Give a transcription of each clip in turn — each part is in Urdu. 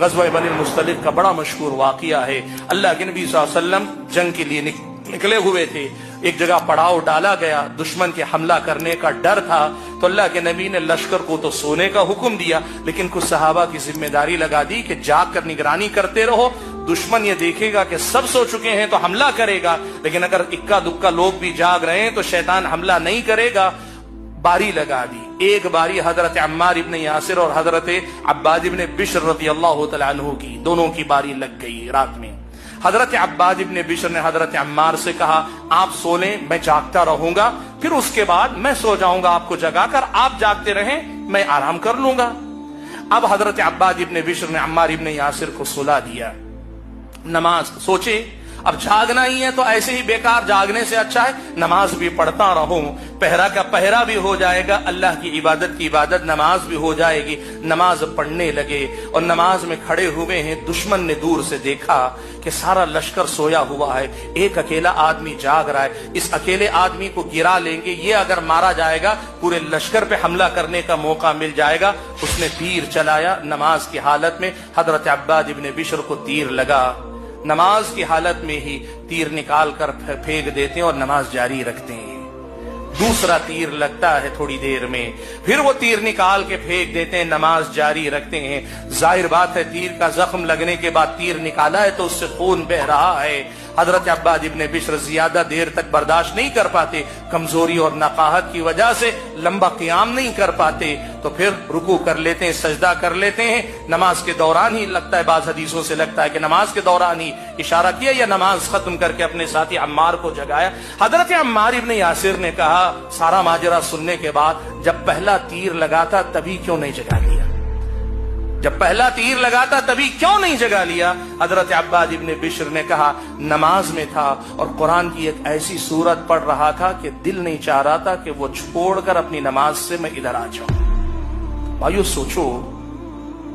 غزوہ بنی المصطلق کا بڑا مشہور واقعہ ہے۔ اللہ کے نبی صلی اللہ علیہ وسلم جنگ کے لیے نکلے ہوئے تھے، ایک جگہ پڑاؤ ڈالا گیا، دشمن کے حملہ کرنے کا ڈر تھا، تو اللہ کے نبی نے لشکر کو تو سونے کا حکم دیا، لیکن کچھ صحابہ کی ذمہ داری لگا دی کہ جاگ کر نگرانی کرتے رہو، دشمن یہ دیکھے گا کہ سب سو چکے ہیں تو حملہ کرے گا، لیکن اگر اکا دکا لوگ بھی جاگ رہے ہیں تو شیطان حملہ نہیں کرے گا۔ باری لگا دی، ایک باری حضرت عمار ابن یاسر اور حضرت عباد ابن بشر رضی اللہ تعالیٰ عنہ کی، دونوں کی باری لگ گئی رات میں۔ حضرت عباد ابن بشر نے حضرت عمار سے کہا آپ سو لیں، میں جاگتا رہوں گا، پھر اس کے بعد میں سو جاؤں گا آپ کو جگا کر، آپ جاگتے رہیں میں آرام کر لوں گا۔ اب حضرت عباد ابن بشر نے عمار ابن یاسر کو سلا دیا۔ نماز سوچے اب جاگنا ہی ہے تو ایسے ہی بیکار جاگنے سے اچھا ہے نماز بھی پڑھتا رہوں، پہرا کا پہرا بھی ہو جائے گا، اللہ کی عبادت نماز بھی ہو جائے گی۔ نماز پڑھنے لگے اور نماز میں کھڑے ہوئے ہیں، دشمن نے دور سے دیکھا کہ سارا لشکر سویا ہوا ہے، ایک اکیلا آدمی جاگ رہا ہے، اس اکیلے آدمی کو گرا لیں گے، یہ اگر مارا جائے گا پورے لشکر پہ حملہ کرنے کا موقع مل جائے گا۔ اس نے تیر چلایا، نماز کی حالت میں حضرت عباد ابن بشر کو تیر لگا، نماز کی حالت میں ہی تیر نکال کر پھینک دیتے ہیں اور نماز جاری رکھتے ہیں۔ دوسرا تیر لگتا ہے تھوڑی دیر میں، پھر وہ تیر نکال کے پھینک دیتے ہیں، نماز جاری رکھتے ہیں۔ ظاہر بات ہے تیر کا زخم لگنے کے بعد تیر نکالا ہے تو اس سے خون بہ رہا ہے۔ حضرت عباد ابن بشر زیادہ دیر تک برداشت نہیں کر پاتے، کمزوری اور نقاہت کی وجہ سے لمبا قیام نہیں کر پاتے، تو پھر رکوع کر لیتے ہیں، سجدہ کر لیتے ہیں۔ نماز کے دوران ہی لگتا ہے، بعض حدیثوں سے لگتا ہے کہ نماز کے دوران ہی اشارہ کیا یا نماز ختم کر کے اپنے ساتھی عمار کو جگایا۔ حضرت عمار ابن یاسر نے کہا سارا ماجرا سننے کے بعد جب پہلا تیر لگا تھا تبھی کیوں نہیں جگا لیا؟ جب پہلا تیر لگا تھا تبھی کیوں نہیں جگا لیا؟ حضرت عباد ابن بشر نے کہا نماز میں تھا اور قرآن کی ایک ایسی سورت پڑھ رہا تھا کہ دل نہیں چاہ رہا تھا کہ وہ چھوڑ کر اپنی نماز سے میں ادھر آ جاؤں۔ بھائیو سوچو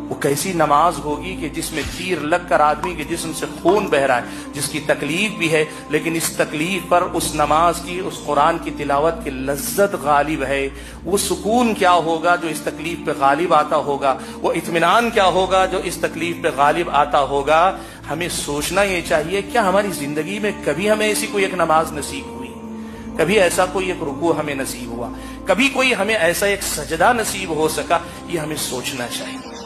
وہ کیسی نماز ہوگی کہ جس میں تیر لگ کر آدمی کے جسم سے خون بہ رہا ہے، جس کی تکلیف بھی ہے، لیکن اس تکلیف پر اس نماز کی، اس قرآن کی تلاوت کی لذت غالب ہے۔ وہ سکون کیا ہوگا جو اس تکلیف پہ غالب آتا ہوگا، وہ اطمینان کیا ہوگا جو اس تکلیف پہ غالب آتا ہوگا۔ ہمیں سوچنا یہ چاہیے کیا ہماری زندگی میں کبھی ہمیں ایسی کوئی ایک نماز نصیب ہوئی، کبھی ایسا کوئی ایک رکوع ہمیں نصیب ہوا، کبھی کوئی ہمیں ایسا ایک سجدہ نصیب ہو سکا؟ یہ ہمیں سوچنا چاہیے۔